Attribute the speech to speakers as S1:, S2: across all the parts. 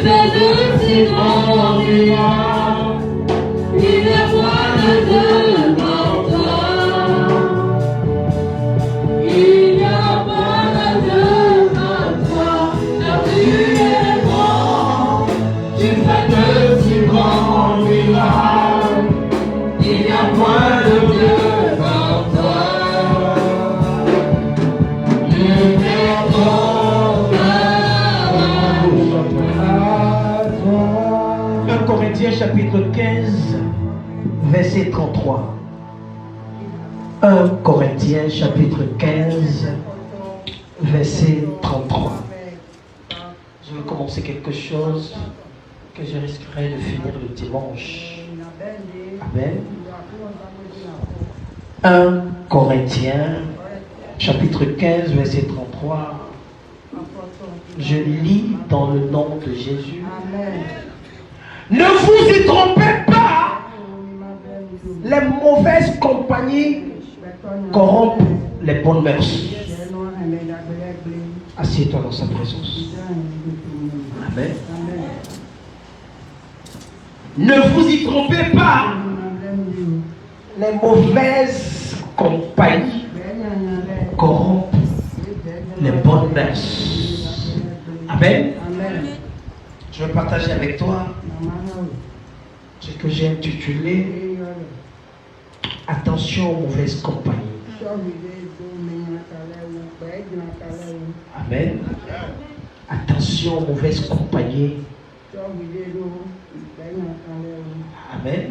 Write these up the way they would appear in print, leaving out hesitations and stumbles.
S1: fais de si grands miracles. Il est point de devant toi. Il n'y a point de devant toi. Car tu es grand. Tu fais de si grands miracles. Il n'y a point de devant toi.
S2: 1 Corinthiens chapitre 15, verset 33. 1 Corinthiens chapitre 15, verset 33. Je vais commencer quelque chose que je risquerai de finir le dimanche. Amen. 1 Corinthiens chapitre 15, verset 33. Je lis dans le nom de Jésus. Ne vous y trompez pas. Les mauvaises compagnies corrompent les bonnes mœurs. Assieds-toi dans sa présence. Amen. Ne vous y trompez pas. Les mauvaises compagnies corrompent les bonnes mœurs. Amen. Je vais partager avec toi ce que j'ai intitulé Attention aux mauvaises compagnies. Amen. Attention aux mauvaises compagnies. Amen.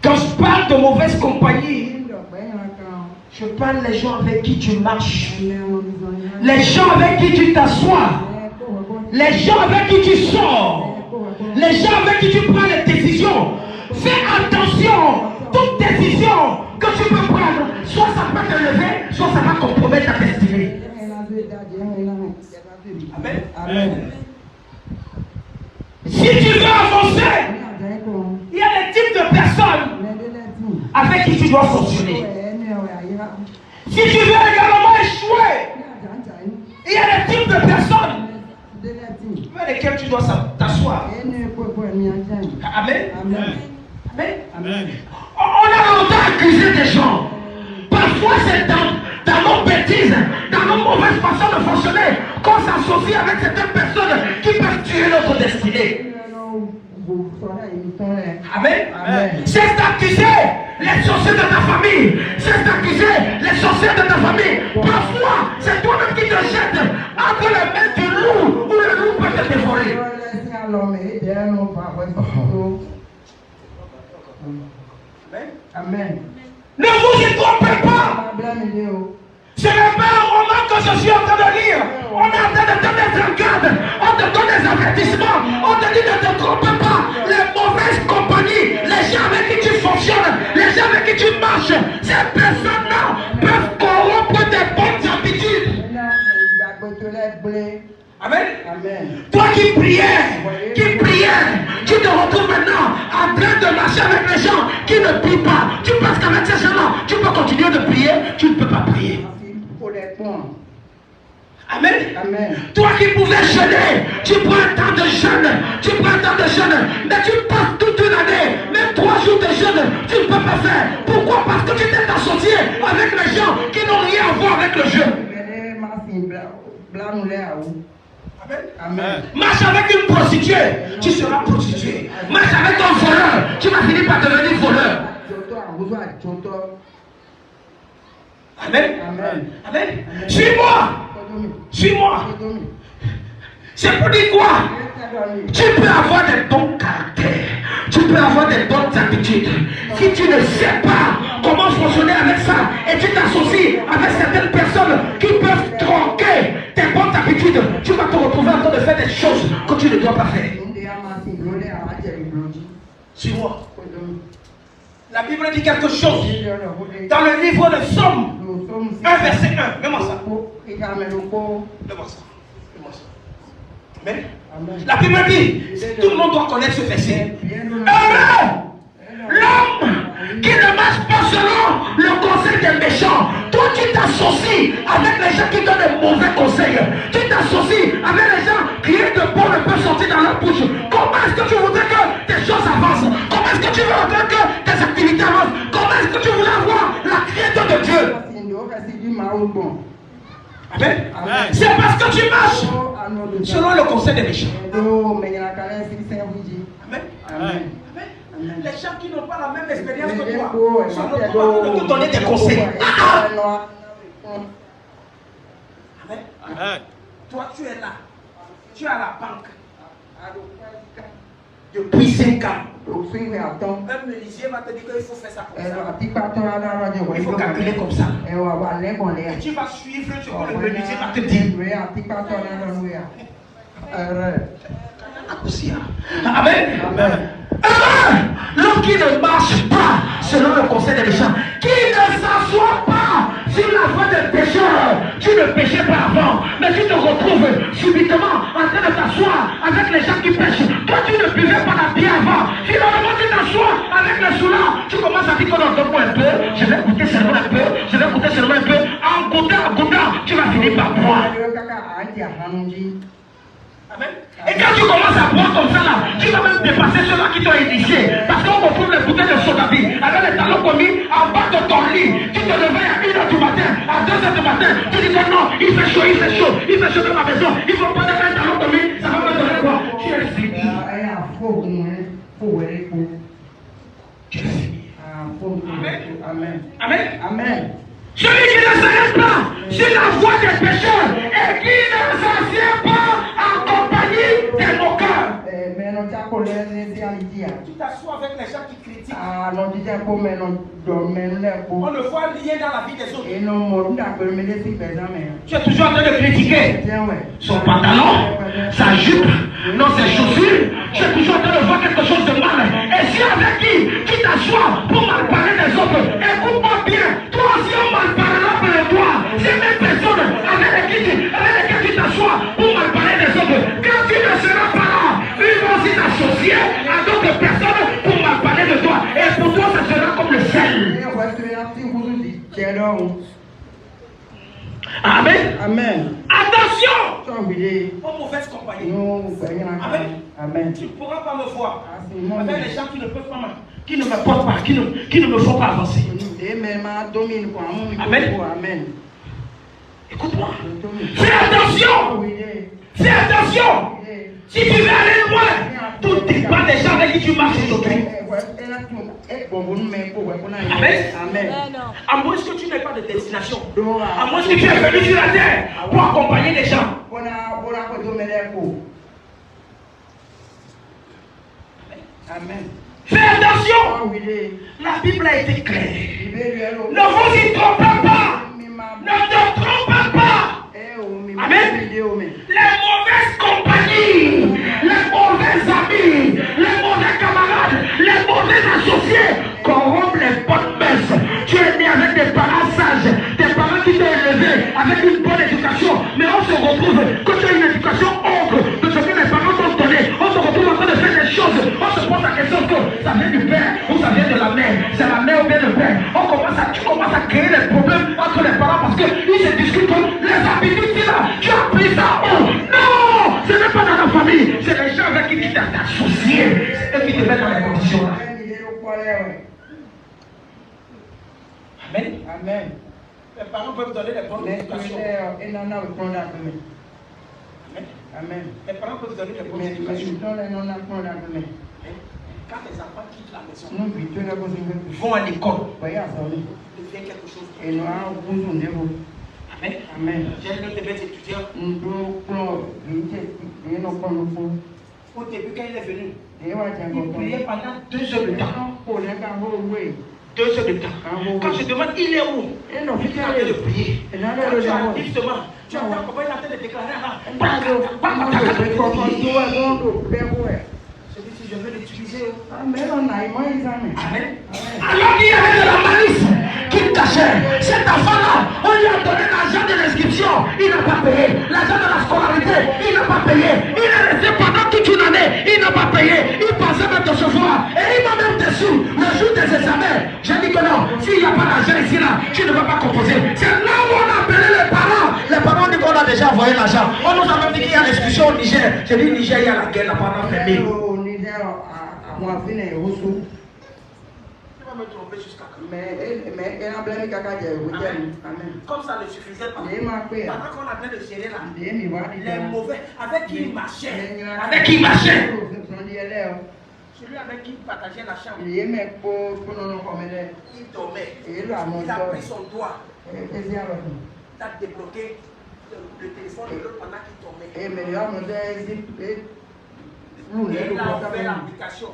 S2: Quand je parle de mauvaise compagnie, je parle des gens avec qui tu marches, les gens avec qui tu t'assois, les gens avec qui tu sors, les gens avec qui tu prends les décisions. Fais attention, toute décision que tu peux prendre, soit ça peut te lever, soit ça va compromettre ta destinée. Amen. Amen. Si tu veux avancer, il y a des types de personnes avec qui tu dois fonctionner. Si tu veux également échouer, il y a des types de personnes avec lesquelles tu dois t'asseoir. Amen. Amen. Amen. On a longtemps accusé des gens. Parfois c'est dans nos bêtises, dans nos mauvaises façons de fonctionner, qu'on s'associe avec certaines personnes qui peuvent tuer notre destinée. Amen. Amen. C'est d'accuser les sorciers de ta famille. C'est d'accuser les sorciers de ta famille. Parfois, c'est toi-même qui te jettes entre les mains du loup où le loup peut te dévorer. Amen. Ne vous y trompez pas. Ce n'est pas un roman que je suis en train de lire. On est en train de te mettre en garde. On te donne des avertissements. On te dit ne te trompe pas. Les mauvaises compagnies, les gens avec qui tu fonctionnes, les gens avec qui tu marches, ces personnes-là peuvent corrompre tes bonnes habitudes. Amen. Amen. Toi qui priais, tu te retrouves maintenant en train de marcher avec les gens qui ne prient pas. Tu penses qu'avec ces gens-là, tu peux continuer de prier, tu ne peux pas prier. Amen. Amen. Toi qui pouvais jeûner, tu prends un temps de jeûne, mais tu passes toute une année, même 3 jours de jeûne, tu ne peux pas faire. Pourquoi? Parce que tu t'es associé avec les gens qui n'ont rien à voir avec le jeûne. Amen. Amen. Marche avec une prostituée, tu seras prostituée. Marche avec un voleur, tu vas finir par devenir voleur. Amen. Amen. Amen. Suis-moi. Suis-moi. C'est pour dire quoi? Tu peux avoir des bons caractères, tu peux avoir des bonnes habitudes. Si tu ne sais pas comment fonctionner avec ça et tu t'associes avec certaines personnes qui peuvent tronquer tes bonnes habitudes, tu vas te retrouver en train de faire des choses que tu ne dois pas faire. Suis-moi. La Bible dit quelque chose dans le livre de Psaume 1 verset 1. Mets-moi ça. Mets-moi ça. Amen. La Bible dit, tout le monde doit connaître ce verset. Heureux l'homme qui ne marche pas selon le conseil des méchants. Toi, tu t'associes avec les gens qui donnent des mauvais conseils. Tu t'associes avec les gens qui de bon ne peut sortir dans leur bouche. Comment est-ce que tu voudrais que tes choses avancent? Comment est-ce que tu voudrais que tes activités avancent? Comment est-ce que tu voudrais avoir la créature de Dieu? Amen. C'est parce que tu marches selon le conseil des méchants. Amen. Les gens qui n'ont pas la même expérience que toi sont capables de te donner des conseils. Amen. Toi, tu es là. Tu es à la banque. Depuis 5 ans. Un menuisier va te dire qu'il faut faire ça comme ça. Il faut calculer comme ça. Et tu vas suivre ce que le menuisier va te dire. Amen. L'homme qui ne marche pas selon le conseil des méchants, qui ne s'assoit pas sur la voie des pécheurs. Tu ne péchais pas avant, mais tu te retrouves subitement en train de t'asseoir avec les gens qui pêchent. Toi, tu ne buvais pas la bière avant. Finalement, tu t'assois avec les soulats. Tu commences à dire qu'on en donne un peu. Je vais goûter seulement un peu. Je vais goûter seulement un peu. En goûtant, tu vas finir par boire. Amen. Et quand tu commences à boire comme ça là, tu vas même dépasser ceux-là qui t'ont initié. Parce qu'on retrouve les bouteilles de soda avec les talons commis en bas de ton lit. Tu te réveilles à 1h du matin, à 2h du matin. Tu dis que non, il fait chaud dans ma maison. Il ne faut pas mettre un talon commis, ça va me donner quoi? Tu es fini. Tu es fini. Amen. Celui qui ne s'arrête pas sur la voie des pécheurs et qui ne s'assied pas en compagnie des moqueurs. Tu t'assois avec les gens qui critiquent. On le voit lié dans la vie des autres. Tu es toujours en train de critiquer son pantalon, sa jupe, non ses chaussures. Tu es toujours en train de voir quelque chose de mal. Et si avec qui tu t'assois pour mal parler des autres, écoute-moi bien. Toi aussi on mal parlera pour toi. Ces mêmes personnes avec lesquelles tu t'assois pour mal parler des autres, quand tu ne seras pas là, ils vont aussi t'associer à d'autres personnes pour mal parler de toi. Et pour toi, ça sera comme le sel. Amen. Attention aux mauvaises compagnies. Amen. Tu ne pourras pas me voir avec les gens qui ne peuvent pas marcher, qui ne me portent pas, qui ne me font pas avancer. Amen. Écoute-moi. Fais attention. Si tu veux aller loin, tout dépend des gens avec qui tu marches aujourd'hui. Amen. À moins que tu n'aies pas de destination. À moins que tu es venu sur la terre pour accompagner les gens. Amen. Fais attention. La Bible a été claire. Ne vous y trompez pas. Ne te trompe pas. Amen. Les mauvaises compagnies, les mauvais amis, les mauvais camarades, les mauvais associés corrompent les bonnes mœurs. Tu es né avec des parents sages, des parents qui t'ont élevé avec une bonne éducation, mais on se retrouve que tu as une éducation autre de ce que les parents t'ont donné. On se retrouve en train de faire des choses. On se pose la question que ça vient du père ou ça vient de la mère. C'est la mère ou bien le père. Tu commences à créer des problèmes entre les parents parce qu'ils se discutent les habitudes là. Tu as pris ça où? Non, ce n'est pas dans la famille. C'est les gens avec qui tu t'es associé. C'est eux qui te mettent dans les conditions là. Amen. Les parents peuvent donner des bonnes éducations. Amen. Les parents peuvent donner des bonnes éducations. Quand les enfants quittent la maison, vont à l'école, devient quelque chose. Amen. J'ai un de mes étudiants. Au début, quand il est venu, il priait pendant 2 heures de temps. 2 heures de temps. Quand je demande, il est où? Il est en train de prier. Quand tu arrives justement, tu entends comment il est en train de déclarer je veux l'utiliser. Amen. Alors il y avait de la malice qui cachait. Cet enfant-là, on lui a donné l'argent de l'inscription, il n'a pas payé. L'argent de la scolarité, il n'a pas payé. Il est resté pendant toute une année, il n'a pas payé. Il pensait même de se voir. Et il m'a même déçu le jour des examens. J'ai l'argent ici là, tu ne vas pas composer. C'est là où on a appelé les parents. Les parents disent qu'on a déjà envoyé l'argent. On nous a même dit qu'il y a l'exclusion au Niger. J'ai dit Niger, il y a la guerre, la parents fermée.
S1: Au Niger, à moi, je vais au sous.
S2: Tu vas me tromper jusqu'à quand?
S1: Mais elle a blâmé caca. Amen.
S2: Comme ça ne suffisait pas. Pendant qu'on a train de gérer là, les mauvais, avec qui il marchait. Avec qui il marchait? Celui avec qui il partageait la chambre. Il dormait. Il a pris son doigt. Il a débloqué le téléphone de l'autre pendant qu'il dormait. Il a fait l'application.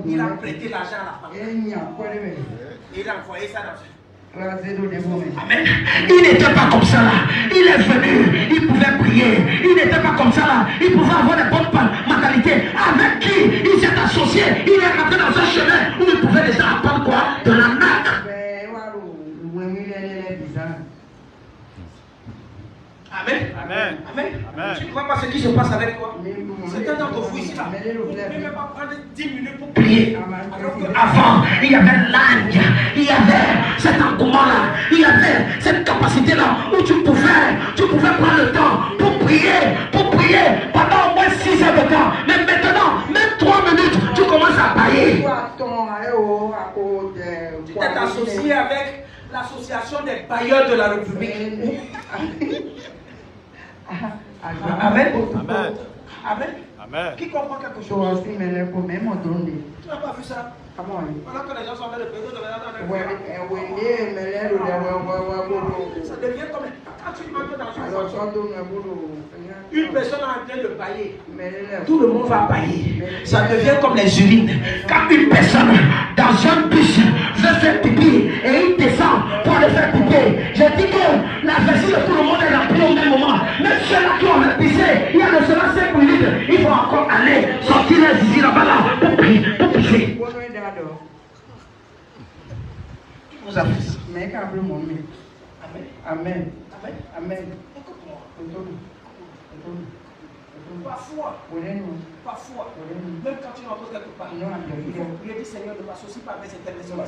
S2: Il a prêté l'argent à la famille. Il a envoyé ça dans Amen. Il n'était pas comme ça là. Il est venu, il pouvait prier. Il n'était pas comme ça là. Il pouvait avoir des bonnes mentalités. Avec qui il s'est associé. Il est rentré dans un chemin où il pouvait déjà apprendre quoi? De la naque. Amen.
S3: Amen.
S2: Amen.
S3: Amen.
S2: Tu ne vois pas ce qui se passe avec toi. Certains d'entre vous ici là, vous ne pouvez même pas prendre 10 minutes pour prier. Alors qu'avant, il y avait l'âge, il y avait cet engouement là, il y avait cette capacité là où tu pouvais prendre le temps pour prier pendant au moins 6 heures de temps. Mais maintenant, même 3 minutes, tu commences à bailler. Tu t'es associé avec l'association des bailleurs de la République. Amen.
S3: Amen.
S2: Amen.
S3: Amen.
S2: Qui comprend quelque chose? Tu n'as pas vu ça? Pendant que les gens sont en train de prier, ça devient comme quand tu entres dans une personne est en train de bailler, tout le monde va bailler. Ça devient comme les urines. Quand une personne dans un bus veut faire pipi et il descend pour aller faire pipi, je dis que la vessie de tout le monde est remplie au même moment. Même ceux-là qui ont pissé, il y a de cela 5 minutes, ils vont encore aller sortir les zizi là-bas là pour prier, pour pisser. Vous avez fait ça.
S1: Amen.
S2: Amen. Écoute-moi. Parfois, même quand tu rentres quelque part, il faut prier, Seigneur, ne m'associe pas avec cette personne. Je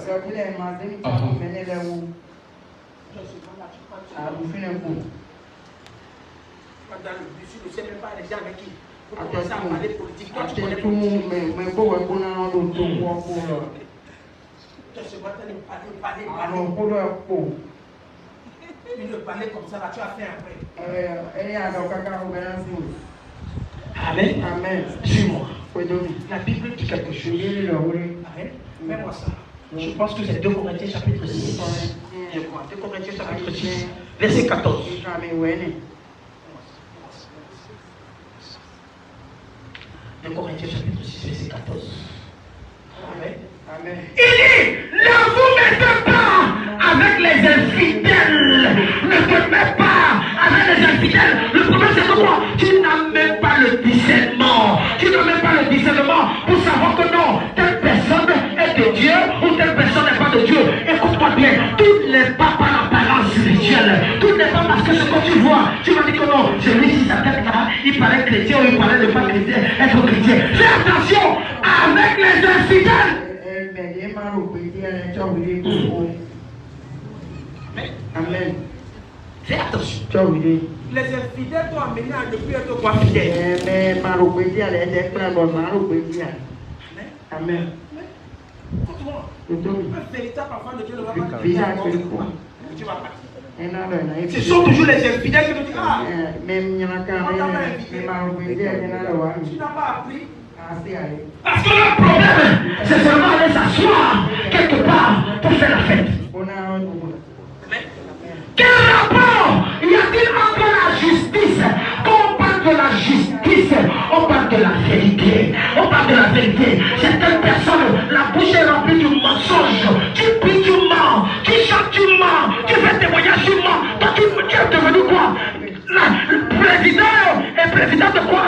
S2: suis pas là, tu prends. Dans le bus, tu ne sais même pas les gens avec qui. Il faut commencer à parler politique. Toi, tu connais politique. Ce matin, parler. Il ne parlait comme ça, là, tu as fait après. Amen.
S1: Amen.
S2: Suis-moi. La Bible dit quelque chose. Amen. Mets-moi ça. Je pense que c'est 2 Corinthiens chapitre 6. Je crois. 2 Corinthiens chapitre 6. Verset 14. 2 Corinthiens chapitre 6, verset 14. Amen.
S1: Amen.
S2: Il dit, ne vous mettez pas avec les infidèles. Ne te mets pas avec les infidèles. Le problème c'est que quoi? Tu n'as même pas le discernement. Tu n'as même pas le discernement pour savoir que non, telle personne est de Dieu ou telle personne n'est pas de Dieu. Écoute-moi bien, tout n'est pas par l'apparence spirituelle. Tout n'est pas parce que ce que tu vois, tu vas dire que non, celui-ci sa tête là, il paraît chrétien ou il paraît ne pas chrétien, être chrétien. Fais attention avec les infidèles.
S1: Amen.
S2: Fais attention.
S1: Les
S2: infidèles t'ont amené à ne plus être quoi fidèle.
S1: Amen.
S2: Écoute-moi. Un véritable enfant de Dieu ne va pas te dire n'importe quoi. Tu vas partir. Ce sont toujours les infidèles qui nous disent ah, on t'a pas invité. Tu n'as pas appris. Parce que le problème, c'est seulement aller s'asseoir quelque part pour faire la fête. Quel rapport y a-t-il entre la justice? Quand on parle de la justice, on parle de la vérité. On parle de la vérité. Certaines personnes, la bouche est remplie du mensonge. Tu pries, tu mens. Tu chantes, tu mens. Tu fais témoignage, tu mens. Toi, tu es devenu quoi? Le président est président de quoi?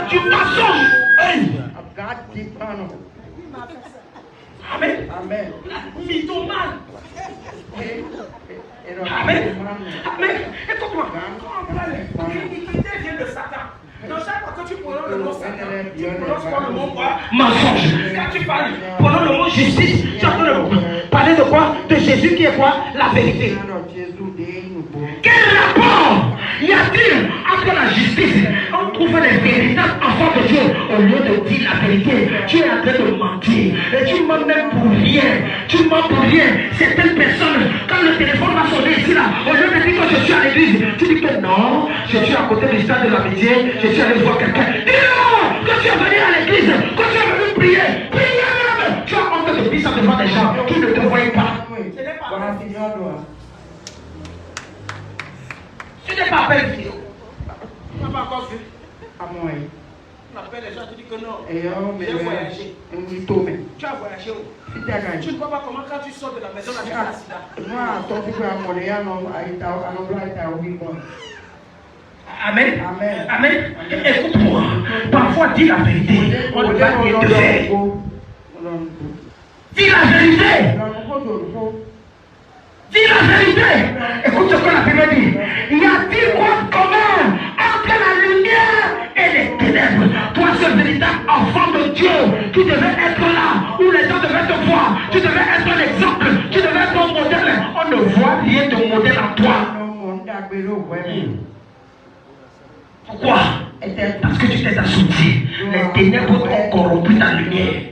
S2: Du mensonge. Hey. Amen.
S1: Amen.
S2: Mythomane. Amen. Amen. Écoute-moi. L'iniquité vient de Satan. Dans chaque fois que tu prononces le mot Satan, tu prononces quoi le mot quoi? Mensonge. Quand tu parles, prononce le mot justice, tu as le mot. Parler de quoi? De Jésus qui est quoi? La vérité. Quel rapport y a-t-il entre la justice? On trouve les véritables enfants de Dieu. Au lieu de dire la vérité, tu es en train de mentir. Et tu mens même pour rien. Tu mens pour rien. Certaines personnes, quand le téléphone va sonner ici là, au lieu de dire que je suis à l'église, tu dis que non, je suis à côté du stade de l'amitié, je suis allé voir quelqu'un. Dis non, que tu es venu à l'église, que tu es venu prier. Prier même. Tu as honte de dire ça devant des gens qui ne te voient pas. Tu n'es pas appelé vidéo. Tu n'as pas encore vu.
S1: À moi.
S2: On appelle les gens, tu dis que non.
S1: J'ai
S2: voyagé. Tu as voyagé où? Tu ne vois pas comment quand tu sors de la maison, là, tu as l'accident. Amen.
S1: Amen.
S2: Amen. Écoute-moi. Parfois, dis la vérité. On ne va rien te faire. Dis la vérité. Dis la vérité. Écoute ce que la Bible dit. Y a-t-il quoi de commun entre la lumière et les ténèbres? Toi, ce véritable enfant de Dieu, tu devais être là où les gens devaient te voir. Tu devais être un exemple. Tu devais être un modèle. On ne voit rien de modèle en toi. Pourquoi? Parce que tu t'es assoupli. Les ténèbres ont corrompu ta lumière.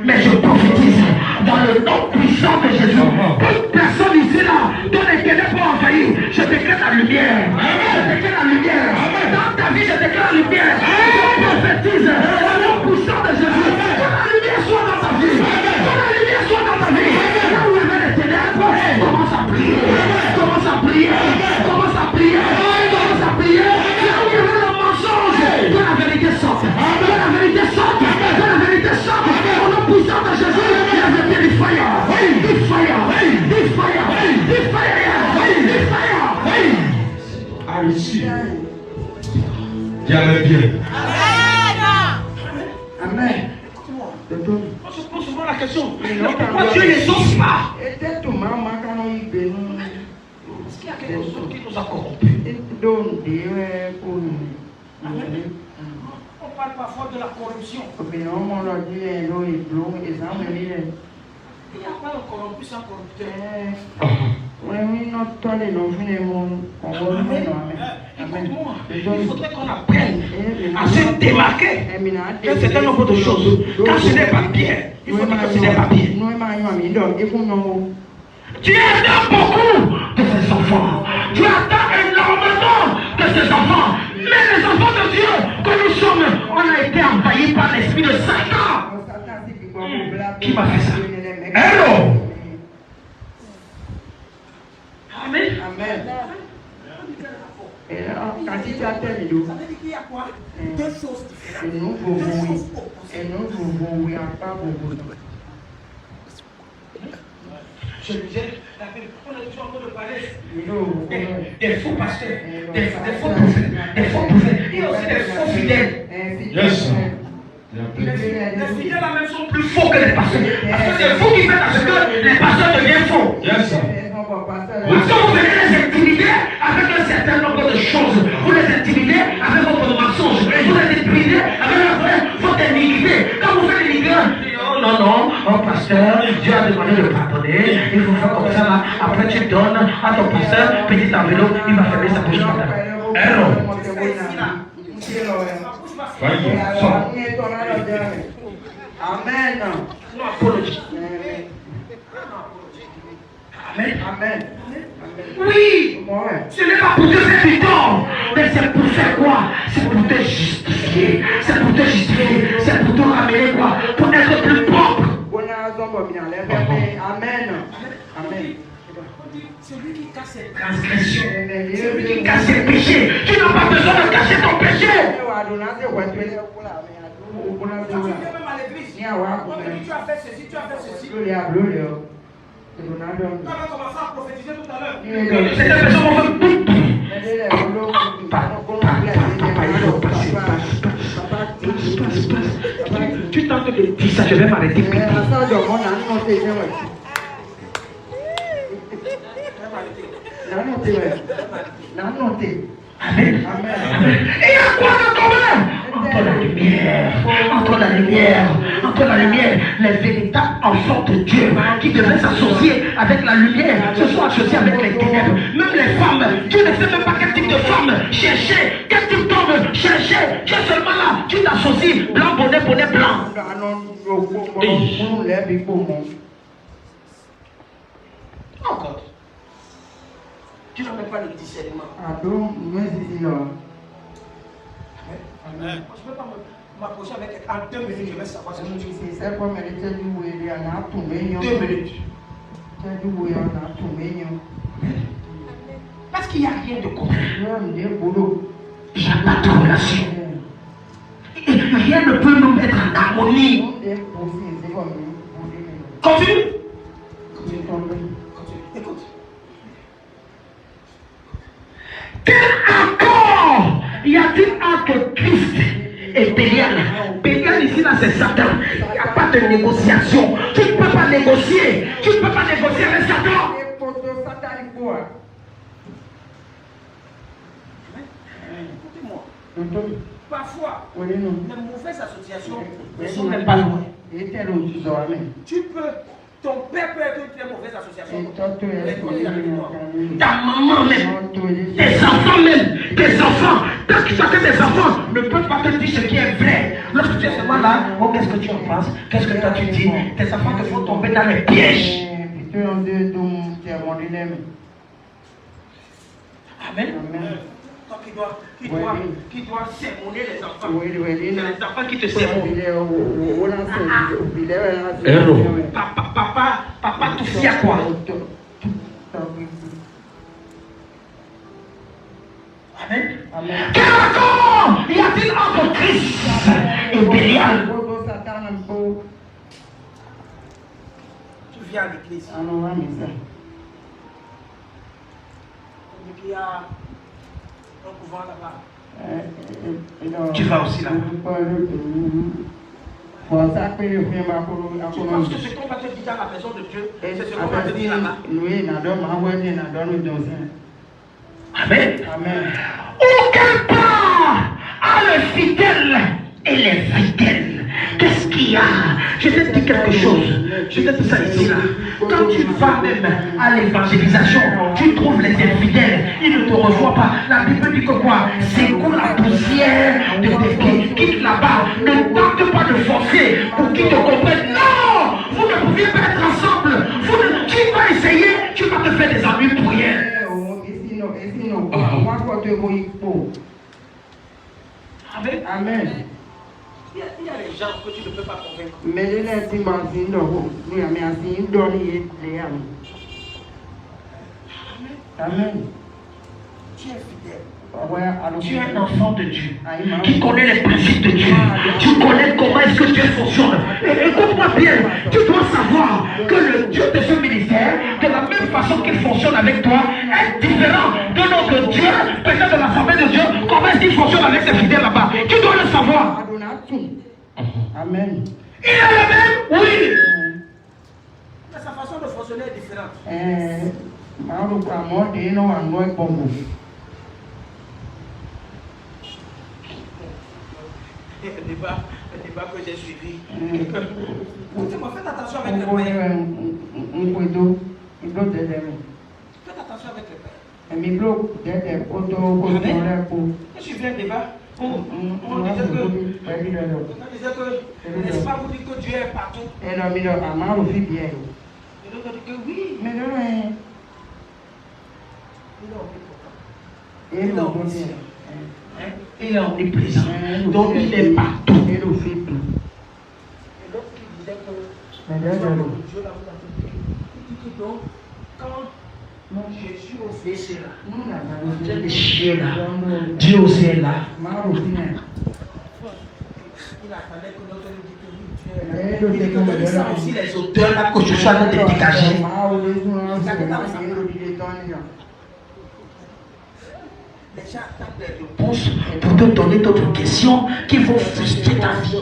S2: Mais je prophétise dans le nom puissant de Jésus. Toute personne ici là, dont les ténèbres ont envahi, je déclare la lumière. Je déclare la lumière. Dans ta vie, je déclare la lumière. Je prophétise dans le nom puissant de Jésus. Que la lumière soit dans ta vie. Que la lumière soit dans ta vie. Là où il y avait les ténèbres, commence à prier. Commence à prier. Commence à prier. Commence à prier. Là où il y avait le mensonge, que la vérité sorte. Que la vérité sorte. Que la vérité sorte. Au nom puissant de Jésus, il y avait des fire. Des fire. Des fire. Des fire. Des fire.
S1: I receive. Dieu bien. Amen.
S2: On se pose souvent la question. Pourquoi Dieu les sauve pas?
S1: Est-ce qu'il y
S2: a quelque chose qui nous a corrompus? On parle parfois de la corruption. Il n'y a pas de corrompu sans corrupteur. Écoute-moi, il faudrait qu'on apprenne à se démarquer d'un certain nombre de choses. Quand ce n'est pas bien, il faut dire que ce n'est pas bien. Tu attends beaucoup de ces enfants. Tu attends énormément de ces enfants. Mais les enfants de Dieu que nous sommes, on a été envahis par l'esprit de Satan. Qui m'a fait ça? Hello! Amen.
S1: Amen. Et quand il a terminé,
S2: ça veut dire qu'il y a quoi? Deux choses différentes.
S1: Et nous vous pas beaucoup.
S2: Je disais, on a toujours encore de parler des faux pasteurs, des faux prophètes, des faux prophètes, et aussi des faux fidèles.
S1: Yes.
S2: Les fidèles là même sont plus faux que les pasteurs. Parce que c'est vous qui faites à ce que les pasteurs deviennent faux.
S1: Yes.
S2: Parce que vous venez les intimider avec un certain nombre de choses. Vous les intimidez avec votre mensonge. Vous les intimidez avec votre iniquité. Quand vous faites l'iniquité, non, oh pasteur, Dieu a demandé de pardonner. Il faut faire comme ça là. Après tu donnes à ton pasteur, petit enveloppe, il va fermer sa bouche par terre.
S1: Amen.
S2: No apology. Amen.
S1: Amen.
S2: Oui, ce n'est pas pour te faire du tort, mais c'est pour faire quoi? C'est pour te justifier. C'est pour te justifier. C'est pour te ramener quoi? Pour être plus propre.
S1: Amen. Amen.
S2: Celui qui casse ses transgressions, celui qui casse ses péchés, tu n'as pas besoin de cacher ton péché. Tu as fait ceci, tu as fait ceci. On a commencé à prophétiser tout à l'heure. Cette personne m'a fait tu tentes de dire ça, je vais m'arrêter. Amen. Amen. Et à quoi de commun? Entre la lumière, entre la lumière, entre de la lumière. Les véritables enfants de Dieu qui devaient s'associer avec la lumière se sont associés avec les ténèbres. Même les femmes, Dieu ne sait même pas quel type de femme chercher, quel type d'homme chercher. Tu es seulement là, tu t'associes, blanc, bonnet, bonnet, blanc. Oh God. Tu n'as même pas le discernement.
S1: Amen.
S2: Je ne peux pas m'approcher avec quelqu'un. En 2 minutes, je vais savoir ce que tu fais. 2 minutes. Parce qu'il n'y a rien de commun. Il n'y a pas de relation. Et rien ne peut nous mettre en harmonie. Continue. Écoute. Quel accord y a-t-il entre Christ et Bélial? Bélial ici là c'est Satan. Il n'y a pas de négociation. Tu ne peux pas négocier. Tu ne peux pas négocier avec Satan. Écoutez-moi. Parfois, les mauvaises associations ne sont même pas loin. Tu peux. Ton père peut être une très mauvaise association. Ta maman même, tes enfants même, tes enfants, parce que chacun des enfants ne peut pas te dire ce qui est vrai. Lorsque tu es seulement là, oh, qu'est-ce que tu en penses? Qu'est-ce que toi tu dis? Tes enfants te font tomber dans les pièges. Amen. Toi qui dois sermonner les enfants. C'est les enfants qui te sermonnent. Papa, tout fier quoi? Amen. Quel accord y a-t-il entre Christ et Bélial? Tu viens à l'église. Il y a un couvent là-bas. Tu vas aussi là-bas. Tu penses que ce qu'on va te dire dans la maison de Dieu, c'est ce qu'on va te dire là-bas. Amen. Aucun part a le fidèle et les fidèles. Qu'est-ce qu'il y a? Je vais te dire quelque chose. Je vais te dire ça ici là. Quand tu vas même à l'évangélisation, tu trouves les infidèles. Ils ne te reçoivent pas. La Bible dit que quoi? C'est comme la poussière de tes pieds. Quitte là-bas. Ne tente pas de forcer pour qu'ils te comprennent. Non! Vous ne pouviez pas être ensemble. Tu vas essayer, tu vas te faire des amis pour rien. Amen. Il y a des gens que tu ne peux pas convaincre. Amen. Tu es fidèle. Tu es un enfant de Dieu qui connaît les principes de Dieu. Tu connais comment est-ce que Dieu fonctionne. Et écoute-moi bien, tu dois savoir que le Dieu de ce ministère, de la même façon qu'il fonctionne avec toi, est différent de notre Dieu, peut-être de la famille de Dieu. Comment est-ce qu'il fonctionne avec ses fidèles là-bas? Tu dois le savoir. Amen. Il est le même? Oui. Mais sa façon de fonctionner est différente. Le débat que j'ai suivi. Écoutez-moi, faites attention avec le père. Faites attention avec le père. Quand je viens au débat, on disait que n'est-ce pas vous dites que Dieu est partout? Et l'autre dit que oui. Mais non, il est omniprésent. Donc il est partout. Et l'autre qui disait que Dieu là vous a dit que donc quand Jésus aussi est là, Dieu est là, Dieu aussi est là. Il attendait que l'autre lui dise que oui, Dieu est là. Il sent aussi les auteurs là que je sois de dégager. Les gens attendent des réponses pour te donner d'autres questions qui vont frustrer ta vie.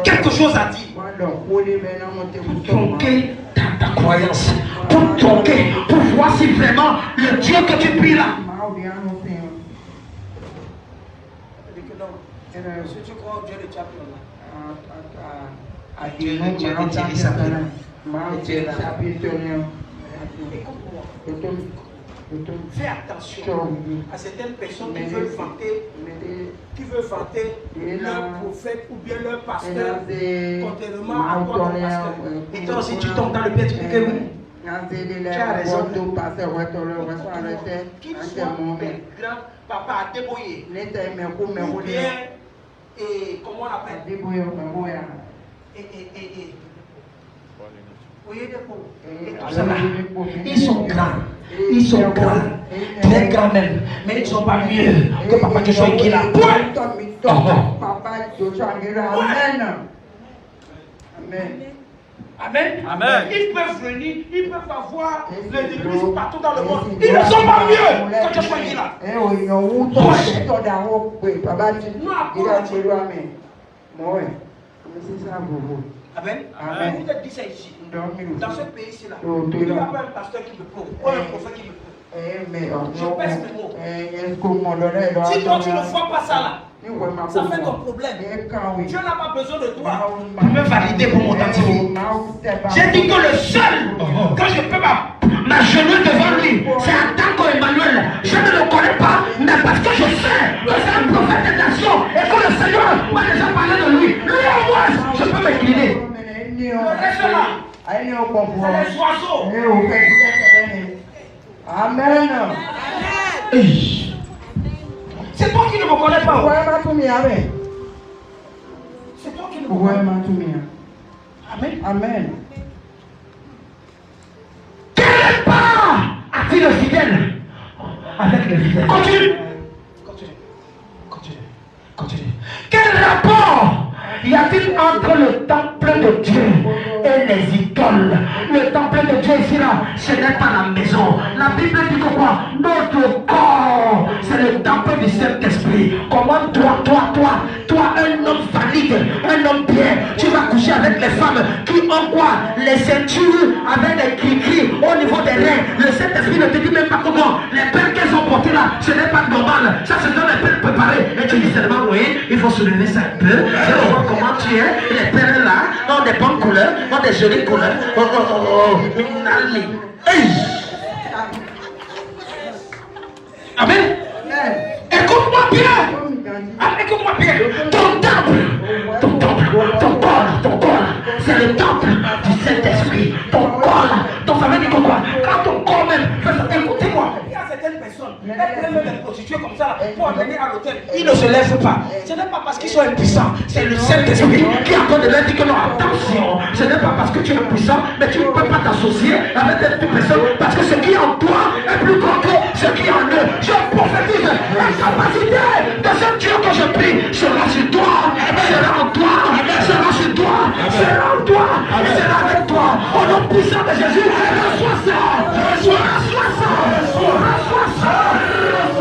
S2: Quelque chose à dire. Pour tronquer ta croyance. Pour tronquer, pour voir si vraiment le Dieu que tu pries là. Si tu crois au Dieu de Tchapio, fais attention à certaines personnes qui veulent vanter leur prophète ou bien leur pasteur contrairement à toi, ton pasteur. Et toi aussi tu tombes dans le piège, tu dis que oui. Tu as raison. Qu'il soit des grands papas à débrouiller. Ou bien, et comment on appelle? Ils sont grands, très grands même, mais ils ne sont pas mieux que Papa Joshua qui l'a. Amen. Amen. Ils peuvent venir, ils peuvent avoir les églises partout dans le monde. Ils ne sont pas mieux que Joshua qui l'a. Amen. Amen. Vous êtes dit ça ici. Dans ce pays-ci là, il n'y a pas un pasteur qui me prouve, ou un prophète qui me prouve. Je pèse mes mots. Si toi tu ne vois pas ça là, ça fait ton problème. Dieu n'a pas besoin de toi pour me valider, pour m'authentifier. J'ai dit que le seul que je peux m'agenouiller devant lui, c'est en tant qu'Emmanuel. Je ne le connais pas, mais parce que je sais que c'est un prophète de nation et que le Seigneur m'a déjà parlé de lui. Lui au moins, je peux m'incliner. Le reste là, c'est les oiseaux.
S3: Amen.
S2: C'est toi qui ne me connais pas. C'est toi qui ne me connais pas. Amen.
S3: Amen.
S2: Quel part a-t-il le fidèle avec le fidèle? Continue. Quel rapport y a-t-il entre le temple de Dieu et les idoles? Le temple de Dieu ici là, ce n'est pas la maison. La Bible dit que quoi? Notre corps, c'est le temple du Saint-Esprit. Comment toi, un homme valide, un homme bien, tu vas coucher avec les femmes qui ont quoi? Les ceintures avec des cris au niveau des reins. Le Saint-Esprit ne te dit même pas comment. Les pères qu'elles ont portés là, ce n'est pas normal. Ça, c'est dans les pères préparés. Et tu dis seulement, oui, il faut soulever ça un peu. Et voir comment tu es. Les pères là ont des bonnes couleurs, ont des jolies couleurs. Amen. Écoute-moi bien. Écoute-moi bien. Ton corps, c'est le temple du Saint-Esprit. Ton corps, ton famille dit quoi? Quand ton corps même fait ça, écoutez-moi. Il y a certaines personnes, elles prennent même les prostituées comme ça pour amener à l'hôtel. Ils ne se lèvent pas. Ce n'est pas parce qu'ils sont impuissants, c'est le Saint-Esprit qui est en train de leur dire que non, attention. Ce n'est pas parce que tu es puissant, mais tu ne peux pas t'associer avec cette personne parce que ce qui est en toi est plus grand que ce qui est en eux. Je prophétise la capacité de ce Dieu que je prie sera sur toi, sera en toi, sera sur toi, sera en toi, sera avec toi. Au nom puissant de Jésus, reçois ça, reçois ça, reçois ça,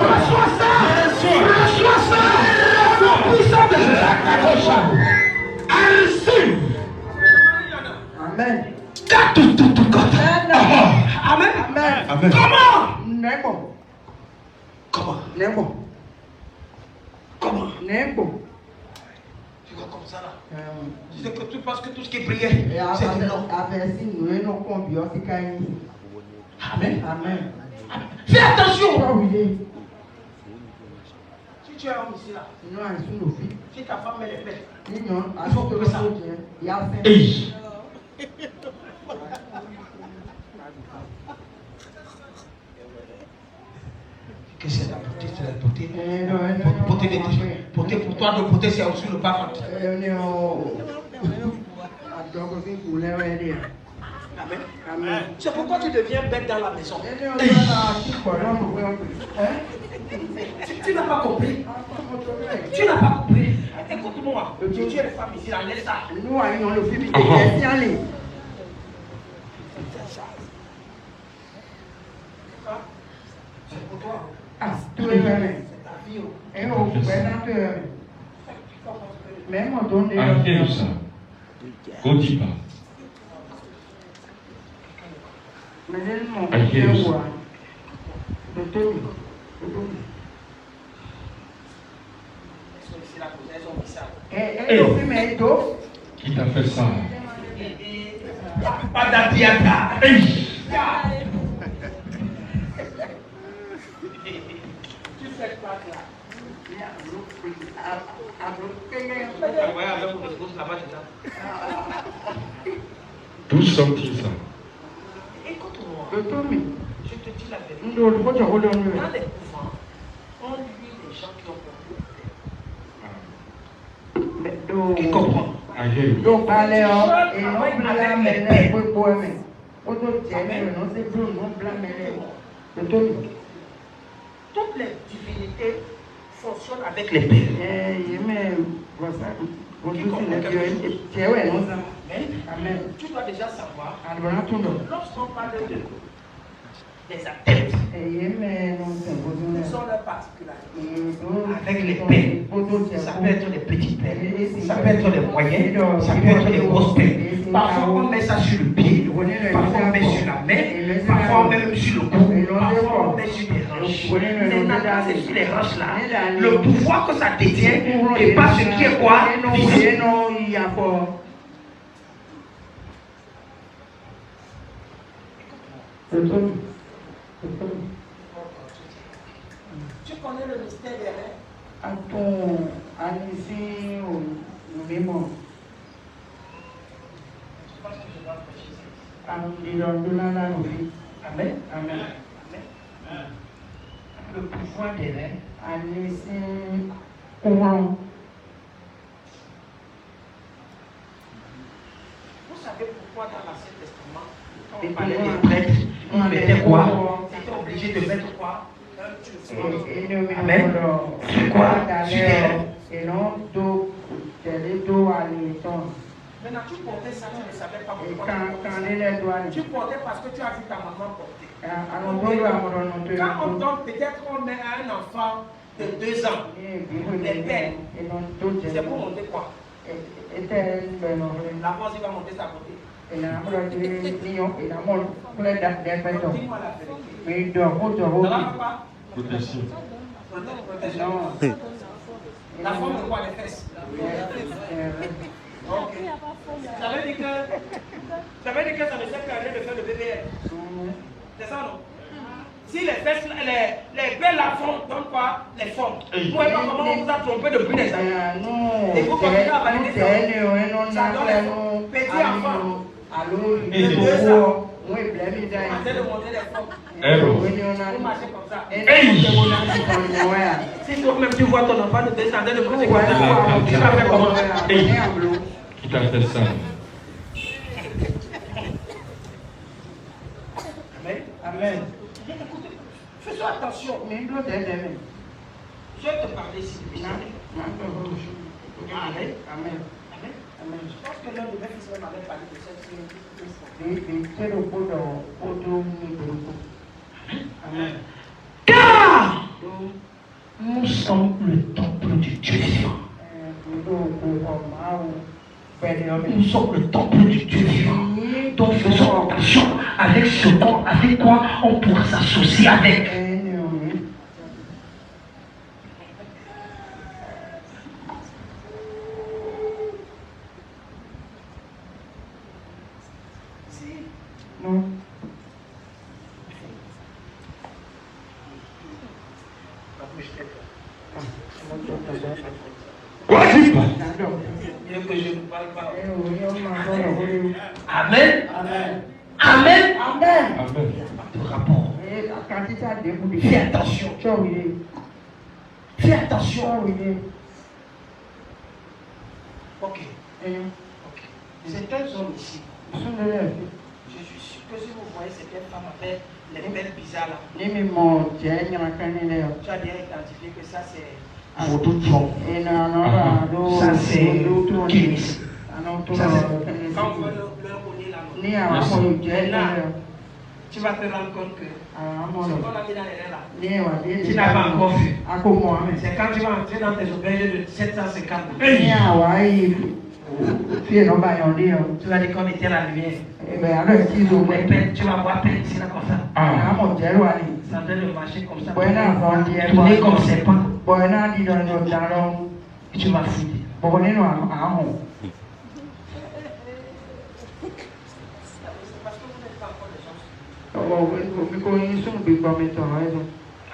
S2: reçois ça, reçois ça, au nom puissant de Jésus. Ainsi.
S3: Amen.
S2: Amen.
S3: Amen.
S2: Comment? Comment? Comment? Tu vois comme ça là. C'est que tu penses que tout ce qui est prière, c'est du non. Amen.
S3: Amen.
S2: Fais attention. Si tu es homme ici là, si ta femme met les plaies, il faut couper ça. Qu'est-ce que c'est la beauté? C'est la beauté. Beauté pour toi, de beauté, c'est au-dessus le bas. Amen. C'est pourquoi tu deviens bête dans la maison. Tu n'as pas compris. Tu n'as pas compris. Écoute-moi. Tu es les femmes ici, laisse ça. C'est pour toi. C'est ta vie.
S1: Arrêtez ça. Continue pas. Qui t'a fait ça?
S2: Pas d'Adiata.
S1: D'où sont-ils ça?
S2: Écoute-moi. Je te dis la vérité. Dans les couvents, on lit les gens qui ont compris. Qui comprend?
S1: Donc,
S2: toutes les divinités fonctionnent avec les pères. Amen. Tu dois déjà savoir, lorsqu'on parle des adeptes, ils ont leur particularité. Avec les pères, ça peut être les petits pères, ça peut être les moyens, ça peut être les grosses pères. Parfois on met ça sur le pied, parfois on met sur la main, parfois on met même sur le cou, parfois on met sur les hanches. Maintenant quand c'est sur les hanches là, le pouvoir que ça détient n'est pas ce qui est quoi visible. Tu connais le mystère des rêves? Amen. Amen. Le pouvoir des rêves. Vous savez pourquoi dans l'Ancien Testament, quand on parlait des prêtres, on mettait quoi? C'était obligé de mettre quoi? Amen. C'est quoi? Maintenant, tu portais ça, tu ne savais pas pourquoi. Tu portais parce que tu as vu ta maman porter. Quand on donne, peut-être on met à un enfant de 2 ans, les pères, c'est pour monter quoi? La voix, il va monter sa beauté. Dis-moi la vérité.
S1: protection.
S2: La forme de quoi? Les fesses. Ok. Ça veut dire que ça ne sert à rien de faire le BBL. C'est ça, non? Si les fesses, les belles la font, donc quoi? Les formes. Vous ne voyez pas comment on vous a trompé depuis des années. Et vous continuez à valider ça. Ça donne les formes. Petit enfant. De 2 ans. Arrêtez de monter les formes. Vous marchez comme ça. Si toi-même tu vois ton enfant de 2 ans, de marcher comme ça, tu vas faire comment?
S1: Qui t'a fait ça?
S2: Amen. Amen. Fais attention. Je vais te parler ici. Amen. Amen. Amen. Je pense que l'un de mes fils m'avait parlé de cette Amen. Car nous sommes le temple du Dieu vivant. Nous sommes le temple du Dieu vivant. Donc faisons attention avec ce temps, avec quoi on pourra s'associer avec. Amen. Amen. Amen. Amen. Rapport. Fais attention. Fais attention. Ok. C'est un homme ici. Je suis sûr que si vous voyez cette femme avec les belles bizarres là, tu as bien identifié que ça c'est photo de fond. Ça c'est Kémis. Ça c'est quand on veut leur donner la main. Tu vas te rendre compte que ce qu'on a mis dans les là, tu n'as pas encore vu. C'est quand tu vas entrer dans tes auberges de 750. Tu vas dire qu'on était la lumière. Tu vas voir peine ici là comme ça. Ça donne le marché comme ça. Tourner comme serpent. Et tu vas fouiller.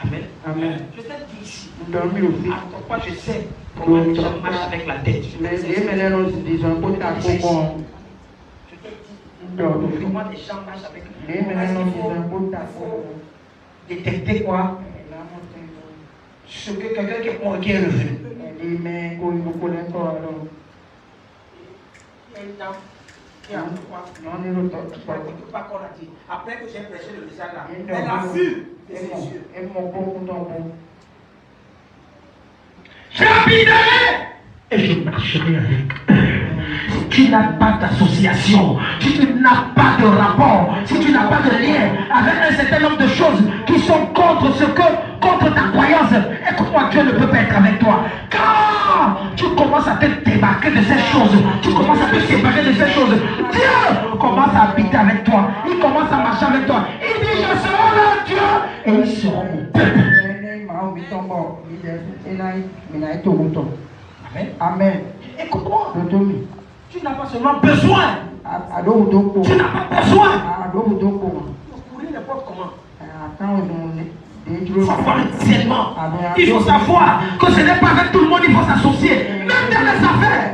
S2: Amen.
S3: Amen.
S2: Je t'ai dit ici.
S3: Dormi aussi.
S2: Pourquoi je sais comment les gens marchent avec la tête. Je
S3: Mais
S2: te
S3: les mélanges disons pour ta
S2: dis
S3: comment
S2: comment les gens marchent avec la
S3: les
S2: tête.
S3: mélanges
S2: Il
S3: disons pour ta
S2: faut détecter quoi? Ce que quelqu'un qui est revenu.
S3: les mains qu'on nous connaît pas alors. Non, il ne
S2: Pas qu'on a dit. Après que j'ai prêché le message là, elle a vu de ses yeux.
S3: et mon bon
S1: Je l'habillerai et je marcherai avec eux. Si tu n'as pas d'association, si tu n'as pas de rapport, si tu n'as pas de lien avec un certain nombre de choses qui sont contre contre ta croyance, écoute-moi, Dieu ne peut pas être avec toi. Quand tu commences à te débarquer de ces choses, tu commences à te séparer de ces choses, Dieu commence à habiter avec toi. Il commence à marcher avec toi. Il dit, je serai leur Dieu et ils seront mon peuple. Amen.
S3: Amen.
S1: Écoute-moi.
S3: Dodomi.
S1: Tu n'as pas seulement besoin.
S3: Adodoko.
S1: Tu n'as pas besoin.
S3: Adodoko.
S1: Courir n'importe comment.
S3: Il
S1: Il faut avoir un discernement. Il faut savoir que ce n'est pas avec tout le monde qu'il faut s'associer. Même dans les affaires.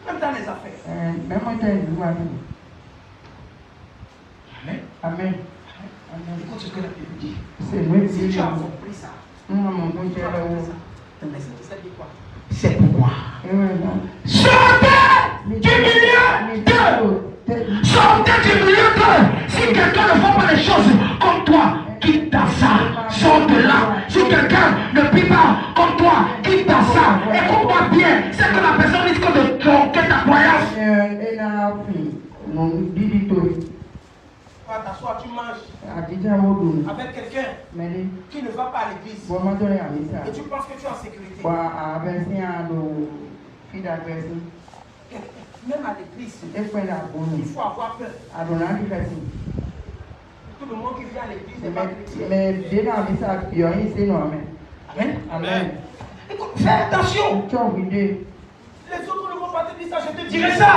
S1: Même dans les affaires. Amen.
S3: Amen.
S1: Écoute ce que la Bible dit.
S3: C'est lui
S1: Si
S3: qui
S1: tu as
S3: a
S1: compris ça,
S3: compris.
S1: c'est pourquoi. Sortez du milieu d'eux. Sortez du milieu d'eux. Si quelqu'un ne voit pas les choses comme toi, quitte à ça. Sors de là. Si quelqu'un ne prie pas comme toi, quitte à ça. Écoute-moi bien. C'est que la personne risque de tronquer ta croyance.
S2: Quand t'assois, tu manges avec quelqu'un qui ne va pas à l'église. Et tu penses que tu es en sécurité. Même à l'église, il faut avoir peur. Tout le monde qui vient à l'église n'est pas chrétien.
S1: Amen.
S3: Amen.
S1: Écoute, fais attention.
S2: Les autres ne vont pas te dire ça, je te
S1: Dirais
S2: dirai
S1: ça.
S2: ça.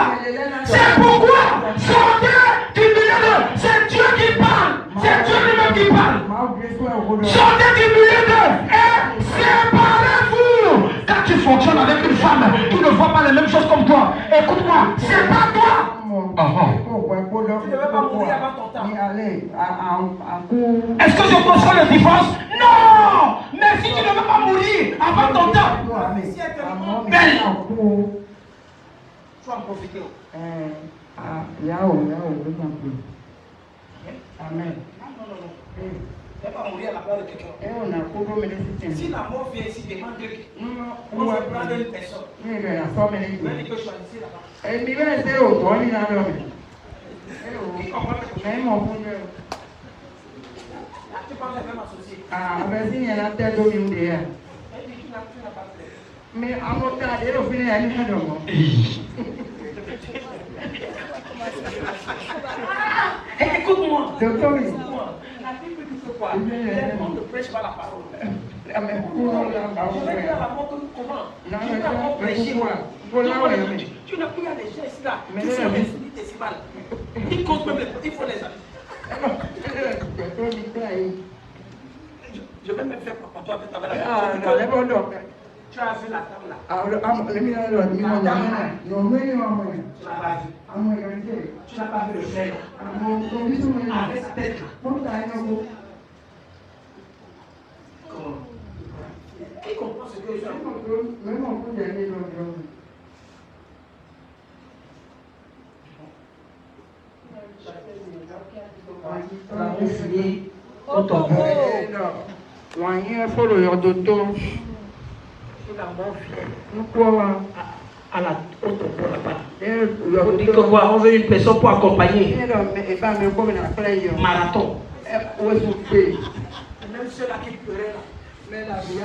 S1: C'est pourquoi sortez du milieu d'eux. C'est Dieu qui parle. C'est Dieu lui-même qui parle. Sortez du milieu d'eux et séparez-vous. Quand tu fonctionnes avec une femme qui ne voit pas les mêmes choses comme toi, écoute-moi, c'est pas toi.
S2: Tu ne veux pas mourir avant ton temps.
S1: Est-ce que je cautionne le divorce? Non. Mais si tu ne veux pas mourir avant ton temps, belle.
S2: Tu vas en profiter.
S3: Amen.
S2: Tu ne vas pas mourir à la place de quelqu'un. Si la mort vient ici, demande Dieu. On va prendre une personne. Je vais dire que je suis ici là-bas. Qui comprend quelque chose? Tu penses que je vais m'associer. Elle dit tu n'as pas fait.
S3: Mais à mon temps, il faut finir à l'île.
S2: Écoute-moi.
S3: Docteur,
S2: La Bible dit que quoi? Les gens ne prêchent pas la parole. Je vais dire à la mort que comment? Tu n'as pas prêché. Tu n'as plus à les gens ici là. Qui sont les décimales. Ils comptent même il faut les amis. Je vais même faire pour toi avec la parole. Tu as vu la table là. Tu n'as pas vu. Tu n'as pas vu le frère. Avec sa tête là. Comment? Qui comprend ce que je suis?
S1: On finit au tombeau. À la autre là-bas. On dit que quoi? On veut une personne pour accompagner. Marathon.
S2: Même ceux-là qui pleuraient là. Mais la vie,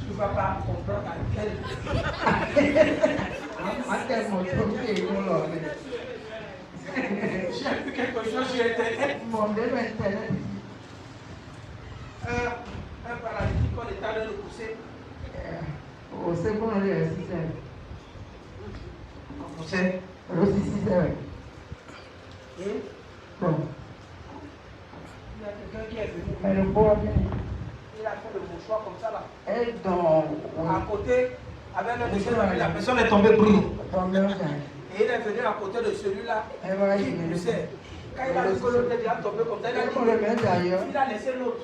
S2: tu ne vas pas comprendre à quel. J'ai vu quelque chose sur Internet. Un paralytique, on est allé le pousser
S3: Você quando ele é sincero.
S2: Você?
S3: Eu sou sincero.
S2: Et
S3: Bon.
S2: il y a quelqu'un qui est venu.
S3: Mais le beau bien.
S2: Il a fait le mouchoir comme ça là.
S3: Et dans.
S2: À côté, avec un de ceux-là, la personne est tombée brûlée. Et il est venu à côté de celui-là qui poussait. Quand il a vu que l'autre est déjà tombé comme ça, il a dit, il a laissé l'autre.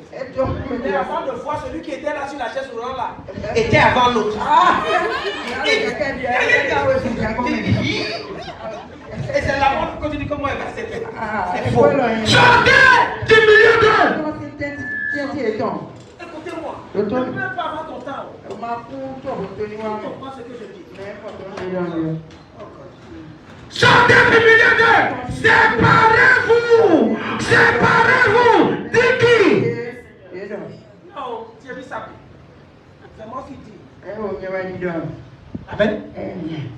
S2: Mais avant de voir celui qui était là sur la chaise roulante là, était avant l'autre. Et c'est la mort qui continue comment elle va se faire. C'est faux. Chantez 10 millions d'heures. Écoutez-moi, ne pleure pas avant ton temps. Tu comprends ce que je dis? Chantez 10 millions d'heures. Séparez-vous. Séparez-vous. Dis qui? Non, tu as vu ça. C'est moi qui dis. Amen.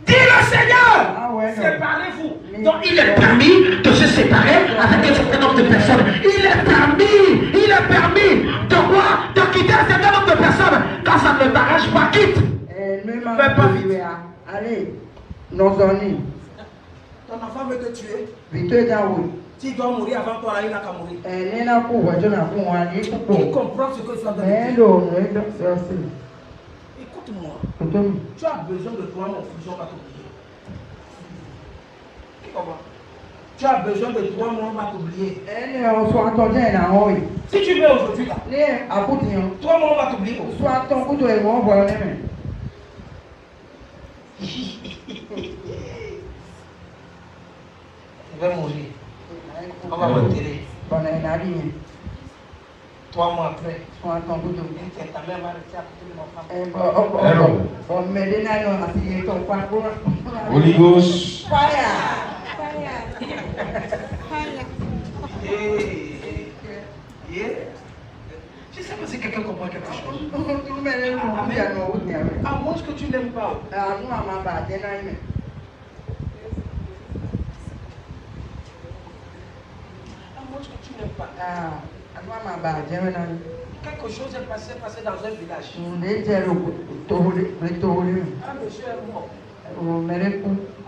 S2: Dis le Seigneur, séparez-vous. Donc il est permis de se séparer avec un certain nombre de personnes. Il est permis de quoi? De quitter un certain nombre de personnes. Quand ça ne t'arrange pas, quitte. Fais pas vite.
S3: Allez, nos amis.
S2: Ton enfant veut te tuer.
S3: Vite d'aoui.
S2: Tu dois mourir avant toi, là, il n'a qu'à mourir. Il comprend ce que tu as besoin. Écoute-moi. Tu as besoin de toi, mon fils, on va t'oublier. Comment? Tu as besoin de toi, mon on va t'oublier. Si tu veux aujourd'hui là, toi, mon on va t'oublier. Il va mourir. On va m'enterrer. Toi, moi, après. Ta mère va rester à côté de mon frère.
S1: Holy Ghost. Je sais pas si quelqu'un comprend quelque chose. À moins que tu n'aimes pas. À moins que tu n'aimes pas. Quelque chose est passé dans un village. Un monsieur est mort.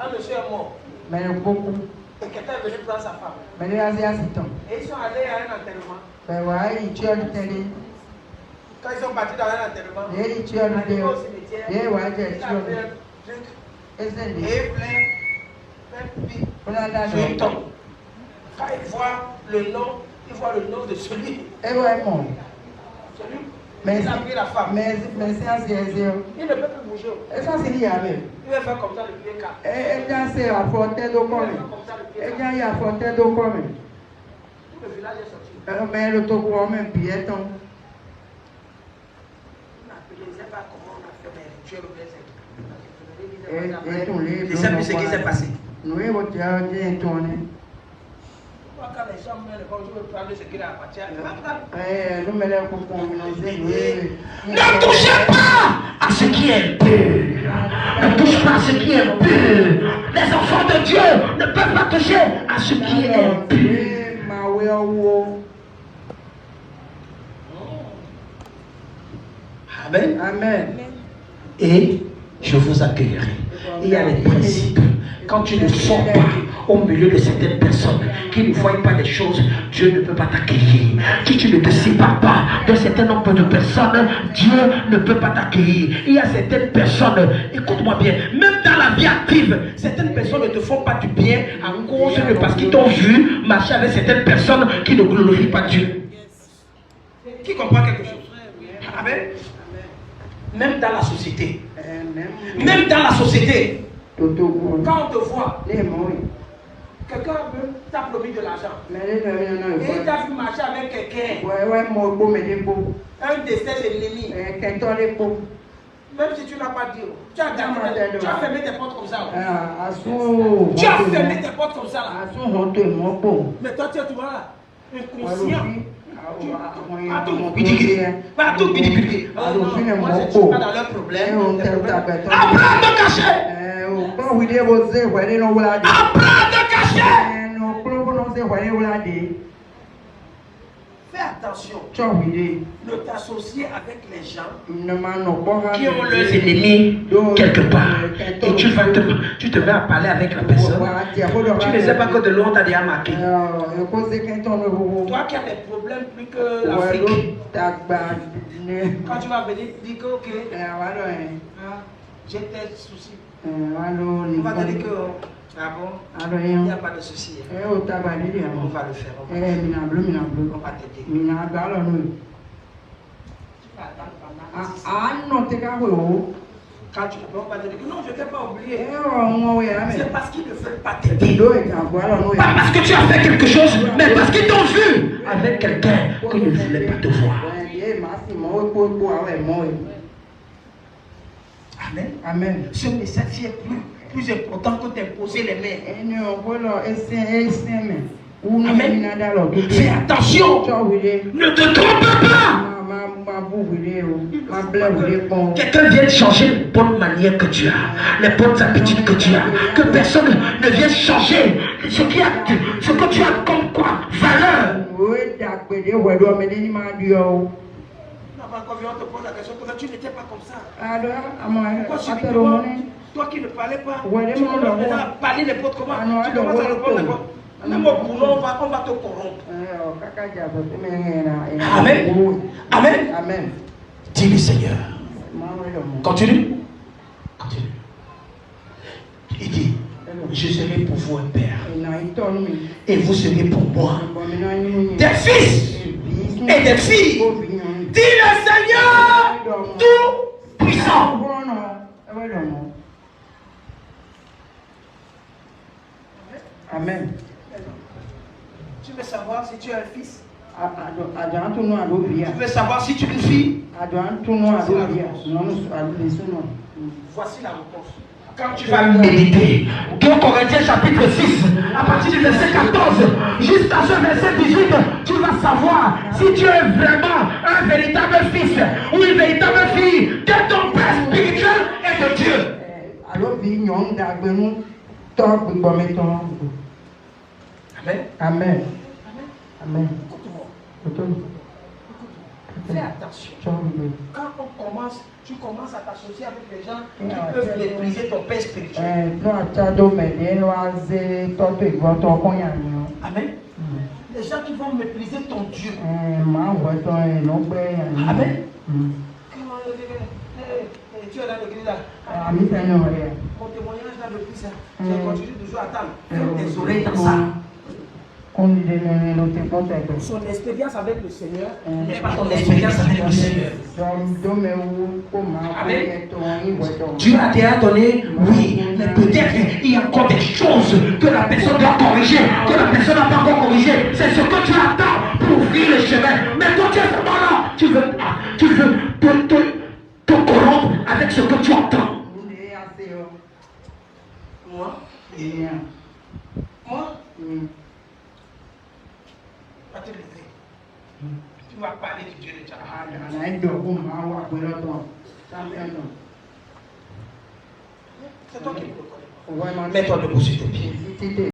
S1: Un monsieur est mort. Et quelqu'un est venu prendre sa femme. Et ils sont allés à un enterrement. Quand ils sont partis dans un enterrement, arrivé au cimetière, il a fait un truc. Et plein pipi sur une tombe. Quand il voit le nom de celui. Il a pris la femme. Il ne peut plus bouger. Il va faire comme ça le pied car. Il va faire comme ça le pied car. Tout le village est sorti. Il n'a appelé, il ne sait pas comment on a fait, mais rituel ou bien c'est. Il ne sait plus ce qui s'est passé. Quand les gens meurent, je veux prendre ce qui leur appartient. Ne touchez pas à ce qui est pur. Ne touche pas à ce qui est pur. Les enfants de Dieu ne peuvent pas toucher à ce qui est pur. Amen.
S3: Amen.
S2: Et je vous accueillerai. Il y a des principes. Quand tu ne sors pas au milieu de certaines personnes qui ne voient pas les choses, Dieu ne peut pas t'accueillir. Si tu ne te sépares pas d'un certain nombre de personnes, Dieu ne peut pas t'accueillir. Il y a certaines personnes, écoute-moi bien, même dans la vie active, certaines personnes ne te font pas du bien à cause de parce qu'ils t'ont vu marcher avec certaines personnes qui ne glorifient pas Dieu. Qui comprend quelque chose? Amen. Même dans la société. Même dans la société. Quand on te voit, quelqu'un t'a promis de l'argent. Et il t'a vu marcher avec quelqu'un. Un de ses ennemis. Même si tu n'as pas dit, tu as fermé tes portes comme ça. Tu as fermé tes portes comme ça. Mais toi, tu es toujours là. Inconscient. Partout, moi je ne suis pas dans leur problème. Apprends de cacher. Apprends de cacher. Fais Fais attention.
S3: Chobide.
S2: Ne t'associer avec les gens
S3: Qui
S2: qui ont leurs ennemis quelque part. Et tu te mets à parler avec la personne. Tu ne sais pas que de loin on t'a déjà marqué. Toi qui as des problèmes plus que l'Afrique. Quand tu vas venir, dis que ok, j'ai tes soucis. On va te dire que ah bon, il n'y a pas de souci. On va le faire. On va t'aider. Quand tu ne peux pas te dire que non, je ne t'ai pas oublié. C'est parce qu'ils ne veulent pas t'aider. Pas parce que tu as fait quelque chose, mais parce qu'ils t'ont vu avec quelqu'un qui ne voulait pas te voir. Amen. Amen. Ce message est plus important que d'imposer les mains. Amen. Fais attention. Ne te trompe pas. Quelqu'un vient changer les bonnes manières que tu as, les bonnes habitudes que tu as. Que personne ne vienne changer ce que tu as comme quoi valeur. Quand on te pose la question, tu n'étais pas comme ça. Pourquoi subitement, toi qui ne parlais pas, tu commences à parler n'importe comment, tu commences à répondre n'importe comment. Même au boulot, on va te corrompre. Amen. Amen. Amen. Dis-lui Seigneur. Continue. Continue. Il dit, je serai pour vous un père. Et vous serez pour moi des fils et des filles. Dis le Seigneur tout puissant. Amen. Tu veux savoir si tu es un fils? Tu veux savoir si tu es une fille? Voici la réponse. Quand tu vas méditer, 2 Corinthiens chapitre 6, à partir du verset 14, jusqu'à ce verset 18, tu vas savoir si tu es vraiment un véritable fils ou une véritable fille de ton Père spirituel et de Dieu. Amen. Amen. Amen. Fais attention. Quand tu commences à t'associer avec les gens qui peuvent mépriser ton père spirituel. Amen. Les gens qui vont mépriser ton Dieu. Amen. Tu es dans l'église là. Mon témoignage là depuis ça. Je continue toujours à attendre. Ferme tes oreilles dans ça. Son expérience avec le Seigneur n'est pas ton expérience avec le Seigneur. Amen. Dieu a déjà donné, oui, mais peut-être il y a encore des choses que la personne doit corriger, que la personne n'a pas encore corrigé. C'est ce que tu attends pour ouvrir le chemin. Mais toi tu es vraiment là, tu veux te corrompre avec ce que tu attends. Moi? Va te lever. Tu vas parler du Dieu de ta C'est toi qui le connais. Mets-toi debout sur tes pieds.